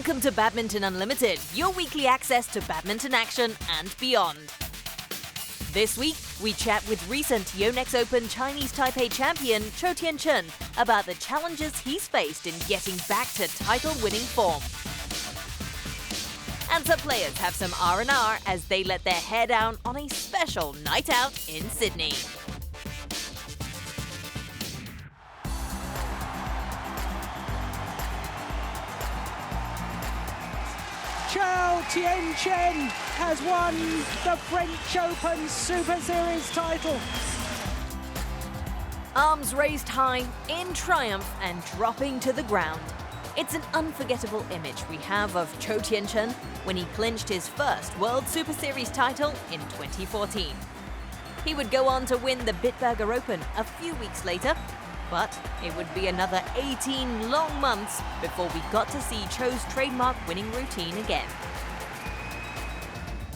Welcome to Badminton Unlimited, your weekly access to badminton action and beyond. This week, we chat with recent Yonex Open Chinese Taipei champion Chou Tien Chen about the challenges he's faced in getting back to title-winning form. And some players have some R&R as they let their hair down on a special night out in Sydney. Chou Tien Chen has won the French Open Superseries title. Arms raised high, in triumph and dropping to the ground. It's an unforgettable image we have of Chou Tien Chen when he clinched his first World Superseries title in 2014. He would go on to win the Bitburger Open a few weeks later, but it would be another 18 long months before we got to see Chou's trademark winning routine again.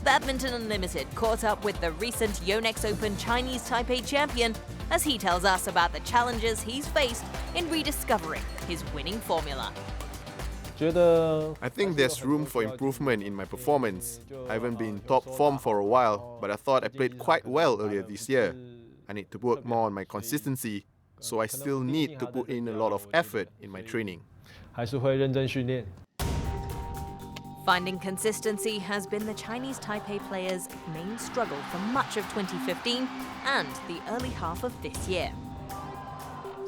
Badminton Unlimited caught up with the recent Yonex Open Chinese Taipei champion as he tells us about the challenges he's faced in rediscovering his winning formula. I think there's room for improvement in my performance. I haven't been in top form for a while, but I thought I played quite well earlier this year. I need to work more on my consistency, so I still need to put in a lot of effort in my training. Finding consistency has been the Chinese Taipei player's main struggle for much of 2015 and the early half of this year.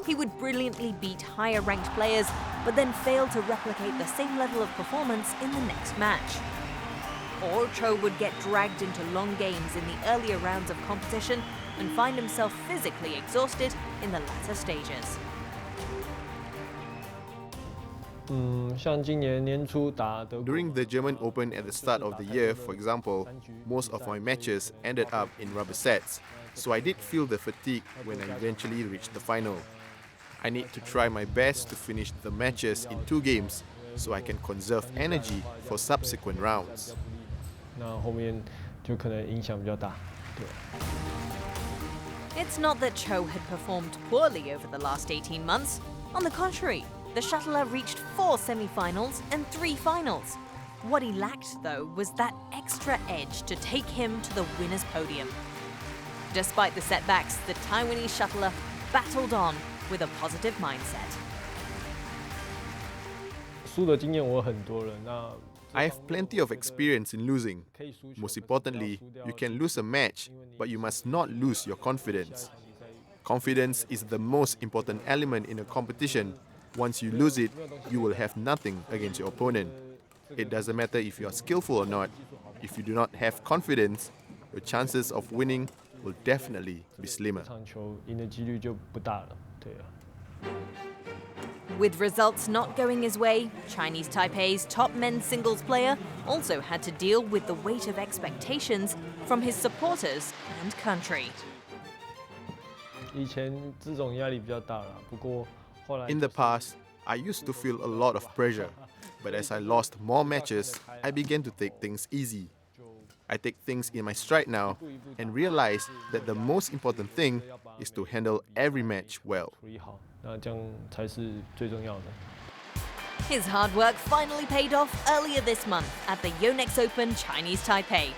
He would brilliantly beat higher-ranked players, but then fail to replicate the same level of performance in the next match. Or Chou would get dragged into long games in the earlier rounds of competition and find himself physically exhausted in the latter stages. During the German Open at the start of the year, for example, most of my matches ended up in rubber sets, so I did feel the fatigue when I eventually reached the final. I need to try my best to finish the matches in 2 games so I can conserve energy for subsequent rounds. It's not that Chou had performed poorly over the last 18 months. On the contrary, the shuttler reached 4 semi-finals and 3 finals. What he lacked, though, was that extra edge to take him to the winner's podium. Despite the setbacks, the Taiwanese shuttler battled on with a positive mindset. I have plenty of experience in losing. Most importantly, you can lose a match, but you must not lose your confidence. Confidence is the most important element in a competition. Once you lose it, you will have nothing against your opponent. It doesn't matter if you are skillful or not. If you do not have confidence, your chances of winning will definitely be slimmer. With results not going his way, Chinese Taipei's top men's singles player also had to deal with the weight of expectations from his supporters and country. In the past, I used to feel a lot of pressure, but as I lost more matches, I began to take things easy. I take things in my stride now and realize that the most important thing is to handle every match well. His hard work finally paid off earlier this month at the Yonex Open Chinese Taipei.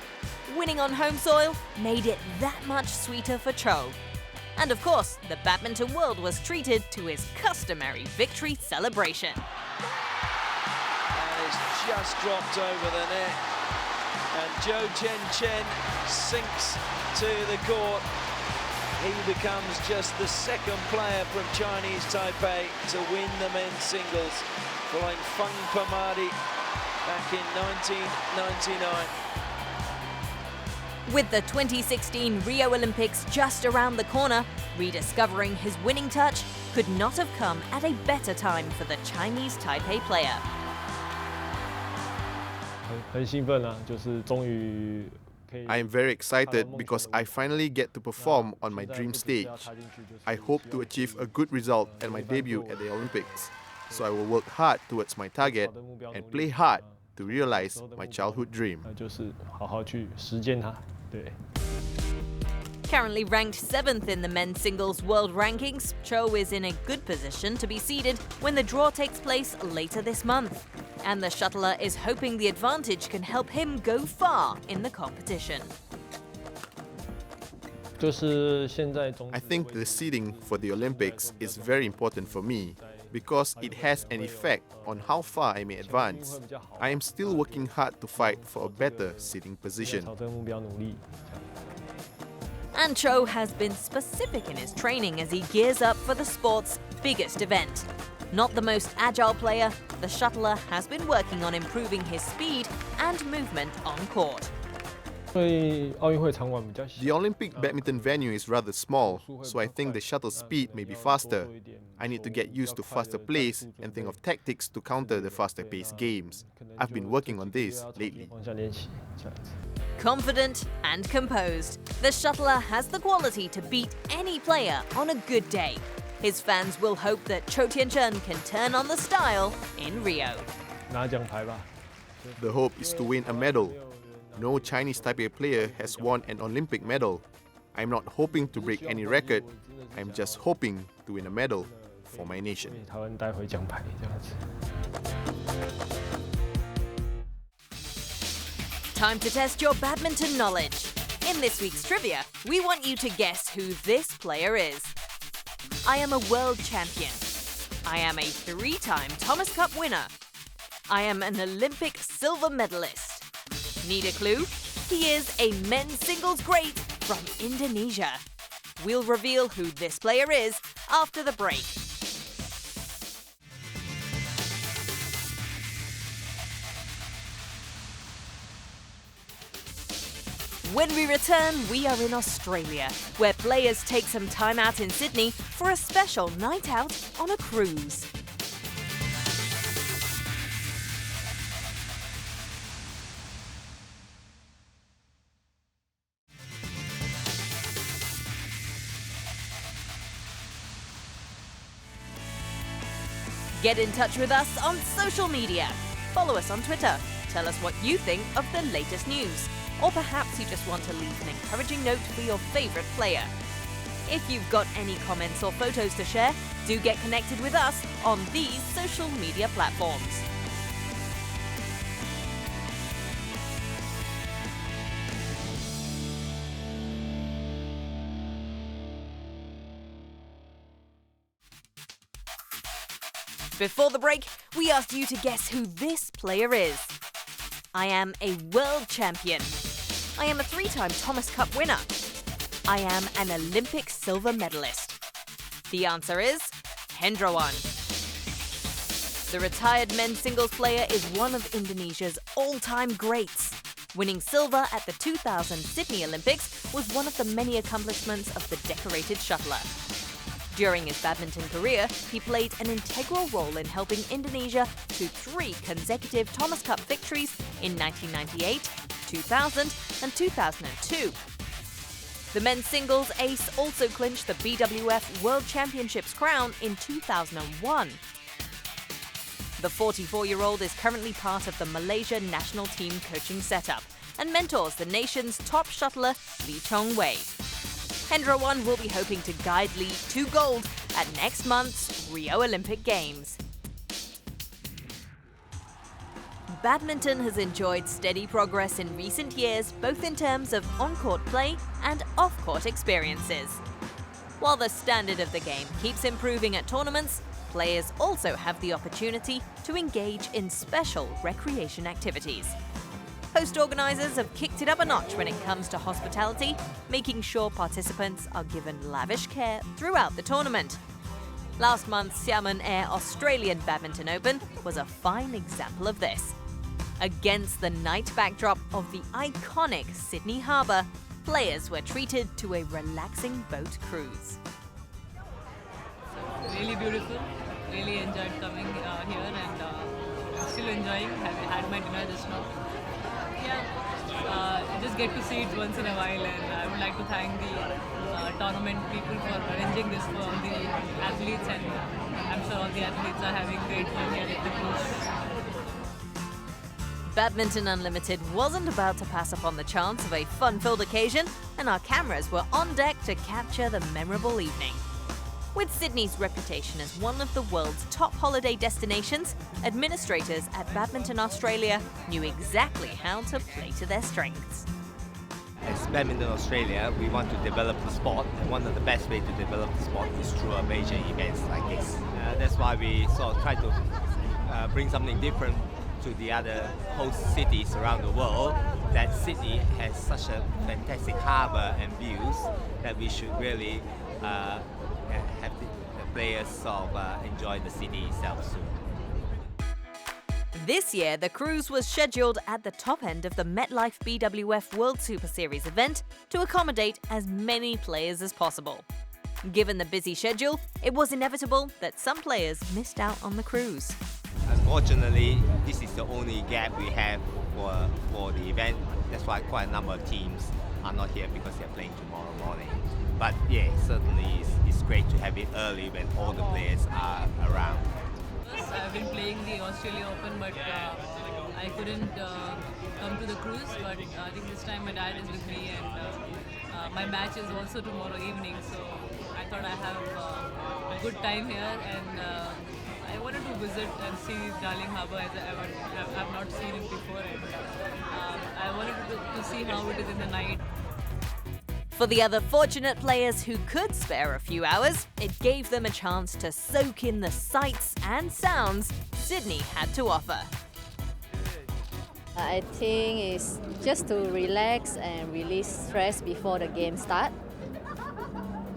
Winning on home soil made it that much sweeter for Chou. And of course, the badminton world was treated to his customary victory celebration. And it's just dropped over the net. And Chou Tien Chen sinks to the court. He becomes just the second player from Chinese Taipei to win the men's singles, following Feng Pamadi back in 1999. With the 2016 Rio Olympics just around the corner, rediscovering his winning touch could not have come at a better time for the Chinese Taipei player. I am very excited because I finally get to perform on my dream stage. I hope to achieve a good result at my debut at the Olympics, so I will work hard towards my target and play hard to realize my childhood dream. Currently ranked 7th in the men's singles world rankings, Chou is in a good position to be seeded when the draw takes place later this month. and the shuttler is hoping the advantage can help him go far in the competition. I think the seeding for the Olympics is very important for me because it has an effect on how far I may advance. I am still working hard to fight for a better seeding position. And Chou has been specific in his training as he gears up for the sport's biggest event. Not the most agile player, the shuttler has been working on improving his speed and movement on court. The Olympic badminton venue is rather small, so I think the shuttle speed may be faster. I need to get used to faster plays and think of tactics to counter the faster paced games. I've been working on this lately. Confident and composed, the shuttler has the quality to beat any player on a good day. His fans will hope that Chou Tien Chen can turn on the style in Rio. The hope is to win a medal. No Chinese Taipei player has won an Olympic medal. I'm not hoping to break any record. I'm just hoping to win a medal for my nation. Time to test your badminton knowledge. In this week's trivia, we want you to guess who this player is. I am a world champion. I am a 3-time Thomas Cup winner. I am an Olympic silver medalist. Need a clue? He is a men's singles great from Indonesia. We'll reveal who this player is after the break. When we return, we are in Australia, where players take some time out in Sydney for a special night out on a cruise. Get in touch with us on social media. Follow us on Twitter. Tell us what you think of the latest news. Or perhaps you just want to leave an encouraging note for your favourite player. If you've got any comments or photos to share, do get connected with us on these social media platforms. Before the break, we asked you to guess who this player is. I am a world champion. I am a 3-time Thomas Cup winner. I am an Olympic silver medalist. The answer is Hendrawan. The retired men's singles player is one of Indonesia's all-time greats. Winning silver at the 2000 Sydney Olympics was one of the many accomplishments of the decorated shuttler. During his badminton career, he played an integral role in helping Indonesia to 3 consecutive Thomas Cup victories in 1998, 2000 and 2002. The men's singles ace also clinched the BWF World Championships crown in 2001. The 44-year-old is currently part of the Malaysia national team coaching setup and mentors the nation's top shuttler, Lee Chong-wei. Hendrawan will be hoping to guide Lee to gold at next month's Rio Olympic Games. Badminton has enjoyed steady progress in recent years, both in terms of on-court play and off-court experiences. While the standard of the game keeps improving at tournaments, players also have the opportunity to engage in special recreation activities. Host organisers have kicked it up a notch when it comes to hospitality, making sure participants are given lavish care throughout the tournament. Last month's Xiamen Air Australian Badminton Open was a fine example of this. Against the night backdrop of the iconic Sydney Harbour, players were treated to a relaxing boat cruise. Really beautiful. Really enjoyed coming here and still enjoying. Had my dinner just now. I just get to see it once in a while, and I would like to thank the tournament people for arranging this for all the athletes, and I'm sure all the athletes are having great fun here at the cruise. Badminton Unlimited wasn't about to pass up on the chance of a fun-filled occasion, and our cameras were on deck to capture the memorable evening. With Sydney's reputation as one of the world's top holiday destinations, administrators at Badminton Australia knew exactly how to play to their strengths. As Badminton Australia, we want to develop the sport, and one of the best ways to develop the sport is through a major events like this. That's why we sort of try to bring something different to the other host cities around the world, that Sydney has such a fantastic harbour and views that we should really have the players sort of enjoy the city itself soon. This year, the cruise was scheduled at the top end of the MetLife BWF World Superseries event to accommodate as many players as possible. Given the busy schedule, it was inevitable that some players missed out on the cruise. Unfortunately, this is the only gap we have for the event. That's why quite a number of teams are not here because they're playing tomorrow morning. But yeah, certainly it's great to have it early when all the players are around. I've been playing the Australia Open, but I couldn't come to the cruise. But I think this time my dad is with me, and my match is also tomorrow evening. So I thought I have a good time here, and I wanted to visit and see Darling Harbour as I've not seen it before. And I wanted to see how it is in the night. For the other fortunate players who could spare a few hours, it gave them a chance to soak in the sights and sounds Sydney had to offer. I think it's just to relax and release stress before the game start.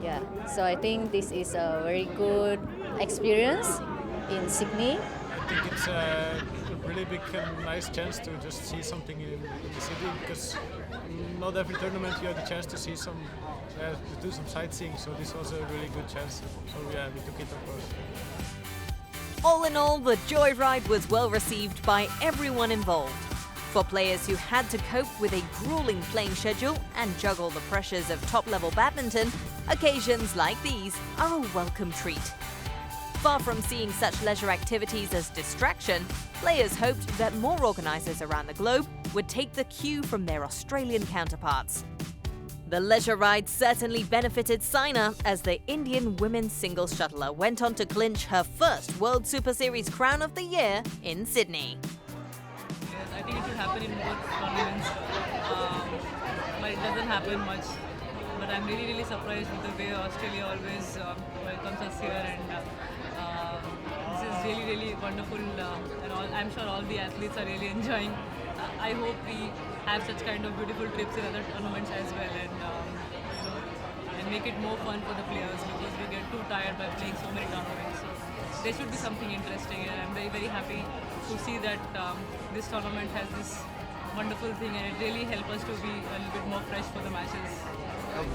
Yeah, so I think this is a very good experience in Sydney. I think it's a really big and nice chance to just see something in the city, because not every tournament you have the chance to see to do some sightseeing, so this was a really good chance. So yeah, we took it, of course. All in all, the joyride was well received by everyone involved. For players who had to cope with a grueling playing schedule and juggle the pressures of top-level badminton, occasions like these are a welcome treat. Far from seeing such leisure activities as distraction, players hoped that more organisers around the globe would take the cue from their Australian counterparts. The leisure ride certainly benefited Saina as the Indian women's singles shuttler went on to clinch her first World Superseries crown of the year in Sydney. Yes, I think it should happen in both tournaments, but it doesn't happen much. But I'm really surprised with the way Australia always welcomes us here, and this is really wonderful, and I'm sure all the athletes are really enjoying. I hope we have such kind of beautiful trips in other tournaments as well, and make it more fun for the players, because we get too tired by playing so many tournaments. So there should be something interesting, and I'm very happy to see that this tournament has this wonderful thing, and it really helps us to be a little bit more fresh for the matches.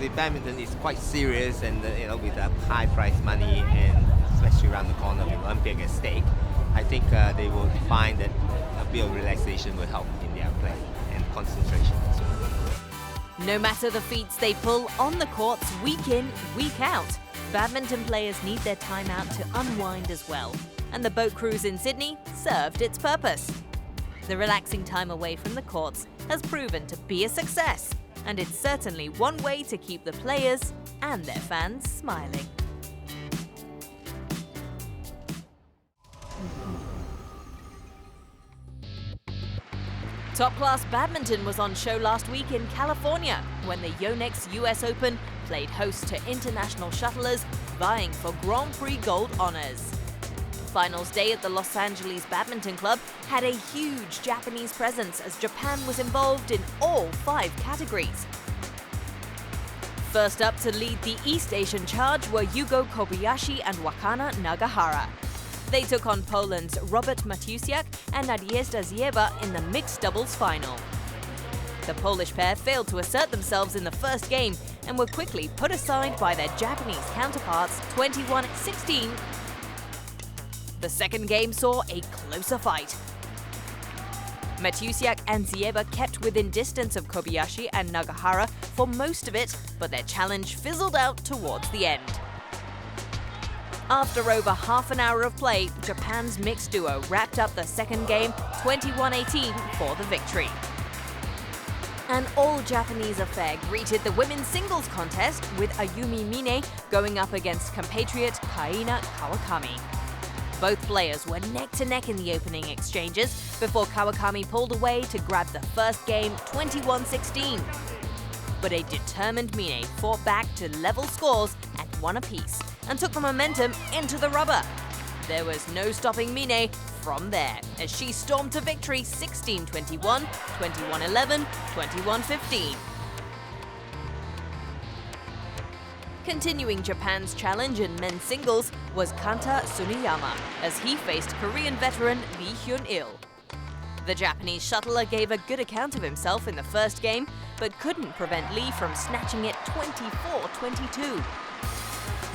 The badminton is quite serious, and with the high prize money, and especially around the corner with Olympic at stake, I think they will find that a bit of relaxation will help in their play and concentration as well. No matter the feats they pull on the courts week in, week out, badminton players need their time out to unwind as well. And the boat cruise in Sydney served its purpose. The relaxing time away from the courts has proven to be a success, and it's certainly one way to keep the players and their fans smiling. Top-class badminton was on show last week in California when the Yonex US Open played host to international shuttlers vying for Grand Prix gold honors. Finals day at the Los Angeles Badminton Club had a huge Japanese presence as Japan was involved in all 5 categories. First up to lead the East Asian charge were Yugo Kobayashi and Wakana Nagahara. They took on Poland's Robert Matusiak and Nadezhda Zhieva in the mixed doubles final. The Polish pair failed to assert themselves in the first game and were quickly put aside by their Japanese counterparts 21-16. The second game saw a closer fight. Matusiak and Zhieva kept within distance of Kobayashi and Nagahara for most of it, but their challenge fizzled out towards the end. After over half an hour of play, Japan's mixed duo wrapped up the second game 21-18 for the victory. An all-Japanese affair greeted the women's singles contest with Ayumi Mine going up against compatriot Kaina Kawakami. Both players were neck-to-neck in the opening exchanges before Kawakami pulled away to grab the first game 21-16. But a determined Mine fought back to level scores at 1 apiece and took the momentum into the rubber. There was no stopping Mine from there as she stormed to victory 16-21, 21-11, 21-15. Continuing Japan's challenge in men's singles was Kanta Tsuneyama as he faced Korean veteran Lee Hyun-il. The Japanese shuttler gave a good account of himself in the first game, but couldn't prevent Lee from snatching it 24-22.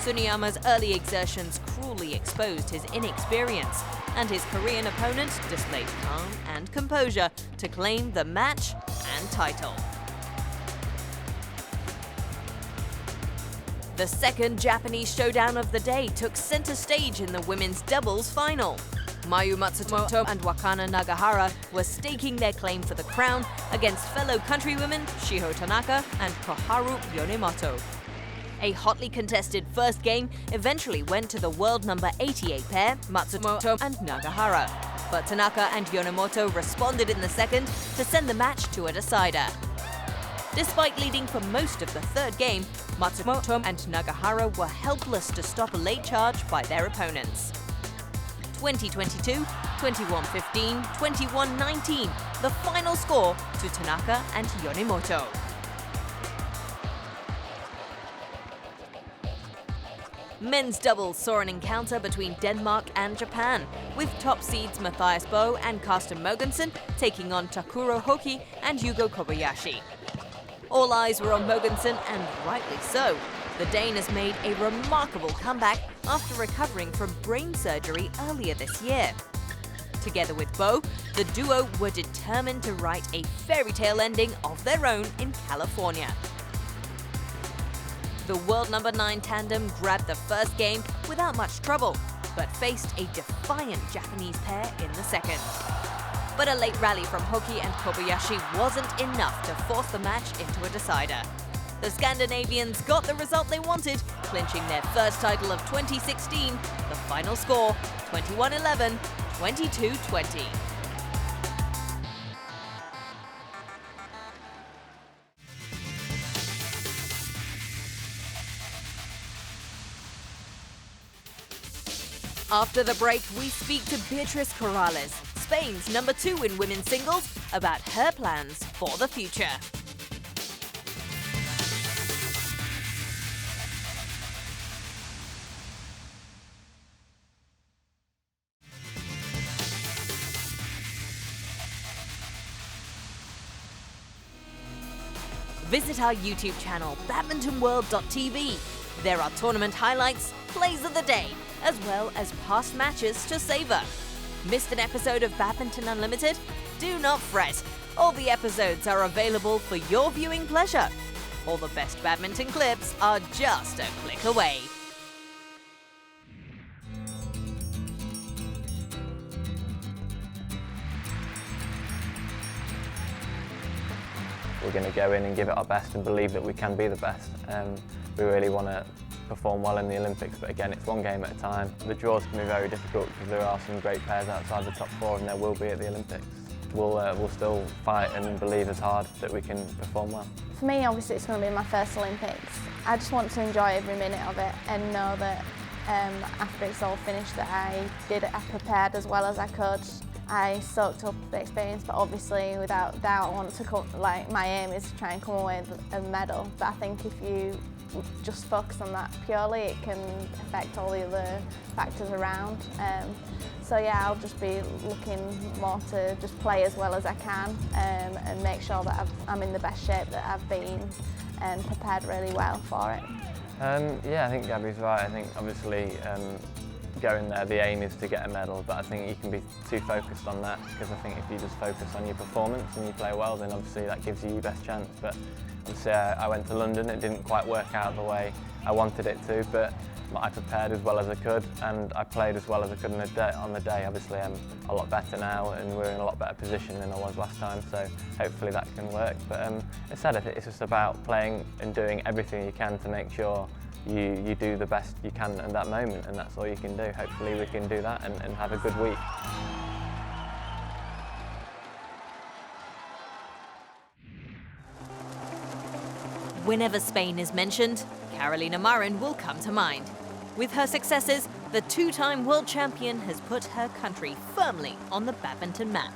Tsuneyama's early exertions cruelly exposed his inexperience, and his Korean opponent displayed calm and composure to claim the match and title. The second Japanese showdown of the day took center stage in the women's doubles final. Mayu Matsumoto and Wakana Nagahara were staking their claim for the crown against fellow countrywomen Shiho Tanaka and Koharu Yonemoto. A hotly contested first game eventually went to the world number 88 pair, Matsumoto and Nagahara. But Tanaka and Yonemoto responded in the second to send the match to a decider. Despite leading for most of the third game, Matsumoto and Nagahara were helpless to stop a late charge by their opponents. 20-22, 21-15, 21-19, the final score to Tanaka and Yonemoto. Men's doubles saw an encounter between Denmark and Japan, with top seeds Matthias Bo and Carsten Mogensen taking on Takuro Hoki and Yugo Kobayashi. All eyes were on Mogensen, and rightly so. The Dane has made a remarkable comeback after recovering from brain surgery earlier this year. Together with Bo, the duo were determined to write a fairy tale ending of their own in California. The world number 9 tandem grabbed the first game without much trouble, but faced a defiant Japanese pair in the second. But a late rally from Hoki and Kobayashi wasn't enough to force the match into a decider. The Scandinavians got the result they wanted, clinching their first title of 2016, the final score 21-11, 22-20. After the break, we speak to Beatrice Kerala, Spain's number 2 in women's singles, about her plans for the future. Visit our YouTube channel, badmintonworld.tv. There are tournament highlights, plays of the day, as well as past matches to savor. Missed an episode of Badminton Unlimited? Do not fret. All the episodes are available for your viewing pleasure. All the best badminton clips are just a click away. We're going to go in and give it our best and believe that we can be the best. We really want to perform well in the Olympics, but again, it's one game at a time. The draws can be very difficult because there are some great players outside the top 4, and there will be at the Olympics. We'll still fight and believe as hard that we can perform well. For me, obviously, it's going to be my first Olympics. I just want to enjoy every minute of it and know that after it's all finished that I prepared as well as I could. I soaked up the experience, but obviously, without doubt, I want to come. Like, my aim is to try and come away with a medal. But I think if you just focus on that purely, it can affect all the other factors around. So yeah, I'll just be looking more to just play as well as I can and make sure that I'm in the best shape that I've been and prepared really well for it. Yeah, I think Gabby's right. I think obviously going there, the aim is to get a medal, but I think you can be too focused on that, because I think if you just focus on your performance and you play well, then obviously that gives you your best chance. But obviously I went to London, it didn't quite work out the way I wanted it to, but I prepared as well as I could, and I played as well as I could on the day. Obviously, I'm a lot better now, and we're in a lot better position than I was last time, so hopefully that can work. But as I said, it's just about playing and doing everything you can to make sure you do the best you can at that moment, and that's all you can do. Hopefully we can do that and have a good week. Whenever Spain is mentioned, Carolina Marin will come to mind. With her successes, the two-time world champion has put her country firmly on the badminton map.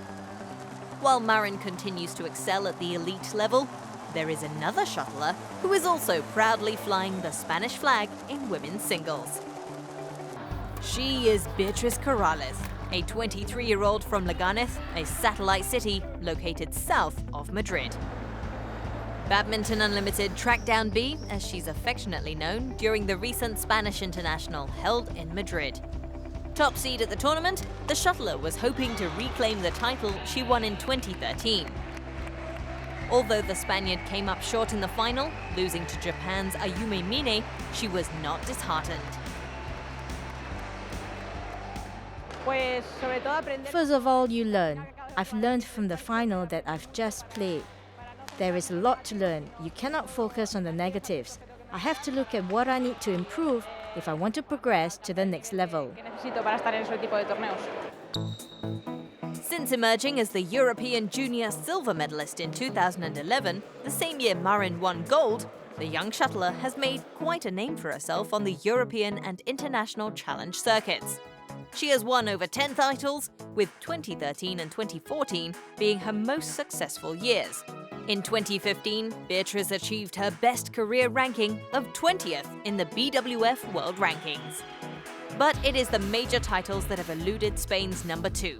While Marin continues to excel at the elite level, there is another shuttler who is also proudly flying the Spanish flag in women's singles. She is Beatrice Kerala, a 23-year-old from Leganés, a satellite city located south of Madrid. Badminton Unlimited tracked down B, as she's affectionately known, during the recent Spanish International held in Madrid. Top seed at the tournament, the shuttler was hoping to reclaim the title she won in 2013. Although the Spaniard came up short in the final, losing to Japan's Ayumu Mine, she was not disheartened. First of all, you learn. I've learned from the final that I've just played. There is a lot to learn. You cannot focus on the negatives. I have to look at what I need to improve if I want to progress to the next level. Since emerging as the European Junior silver medalist in 2011, the same year Marin won gold, the young shuttler has made quite a name for herself on the European and international challenge circuits. She has won over 10 titles, with 2013 and 2014 being her most successful years. In 2015, Beatrice achieved her best career ranking of 20th in the BWF World Rankings. But it is the major titles that have eluded Spain's number 2.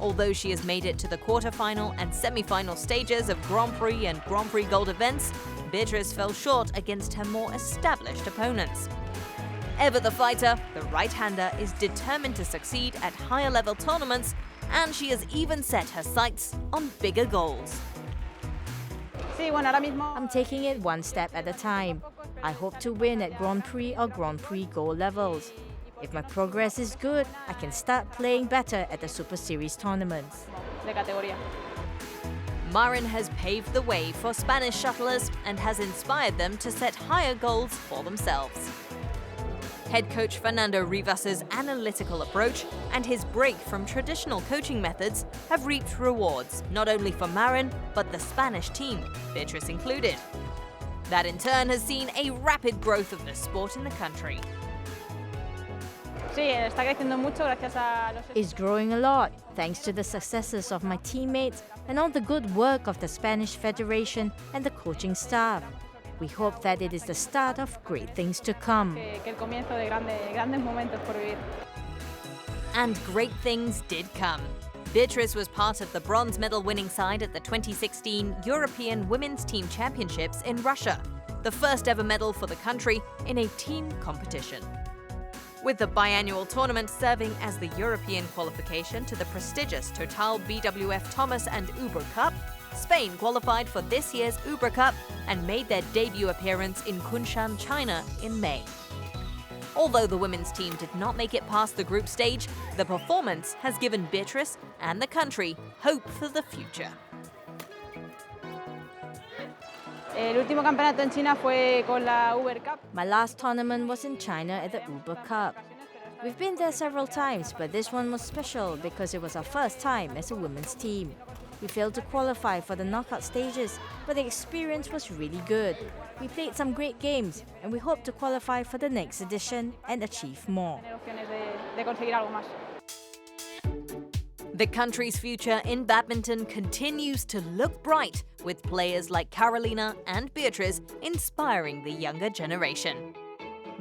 Although she has made it to the quarterfinal and semi-final stages of Grand Prix and Grand Prix Gold events, Beatrice fell short against her more established opponents. Ever the fighter, the right-hander is determined to succeed at higher-level tournaments, and she has even set her sights on bigger goals. I'm taking it one step at a time. I hope to win at Grand Prix or Grand Prix Gold levels. If my progress is good, I can start playing better at the Super Series tournaments. Marin has paved the way for Spanish shuttlers and has inspired them to set higher goals for themselves. Head coach Fernando Rivas's analytical approach and his break from traditional coaching methods have reaped rewards not only for Marin, but the Spanish team, Beatrice included. That in turn has seen a rapid growth of the sport in the country. It's growing a lot, thanks to the successes of my teammates and all the good work of the Spanish Federation and the coaching staff. We hope that it is the start of great things to come. And great things did come. Beatrice was part of the bronze medal winning side at the 2016 European Women's Team Championships in Russia, the first ever medal for the country in a team competition. With the biannual tournament serving as the European qualification to the prestigious Total BWF Thomas and Uber Cup, Spain qualified for this year's Uber Cup and made their debut appearance in Kunshan, China in May. Although the women's team did not make it past the group stage, the performance has given Beatrice and the country hope for the future. My last tournament was in China at the Uber Cup. We've been there several times, but this one was special because it was our first time as a women's team. We failed to qualify for the knockout stages, but the experience was really good. We played some great games, and we hope to qualify for the next edition and achieve more. The country's future in badminton continues to look bright, with players like Carolina and Beatrice inspiring the younger generation.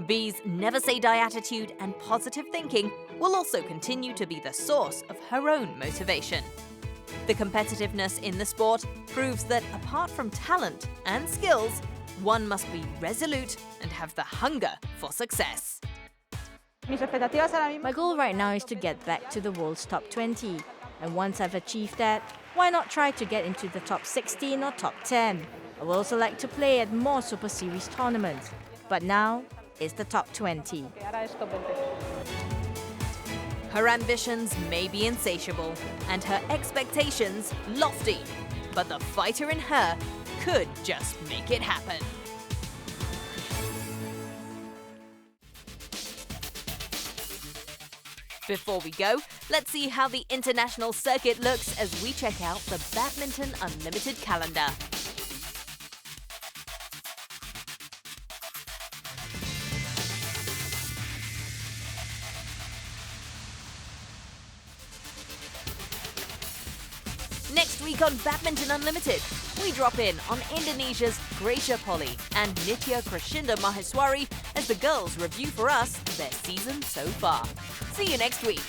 B's never say die attitude and positive thinking will also continue to be the source of her own motivation. The competitiveness in the sport proves that apart from talent and skills, one must be resolute and have the hunger for success. My goal right now is to get back to the world's top 20. And once I've achieved that, why not try to get into the top 16 or top 10? I would also like to play at more Super Series tournaments. But now, is the top 20. Her ambitions may be insatiable and her expectations lofty, but the fighter in her could just make it happen. Before we go, let's see how the international circuit looks as we check out the Badminton Unlimited calendar. Next week on Badminton Unlimited, we drop in on Indonesia's Gracia Polly and Nitya Krishinda Maheswari as the girls review for us their season so far. See you next week.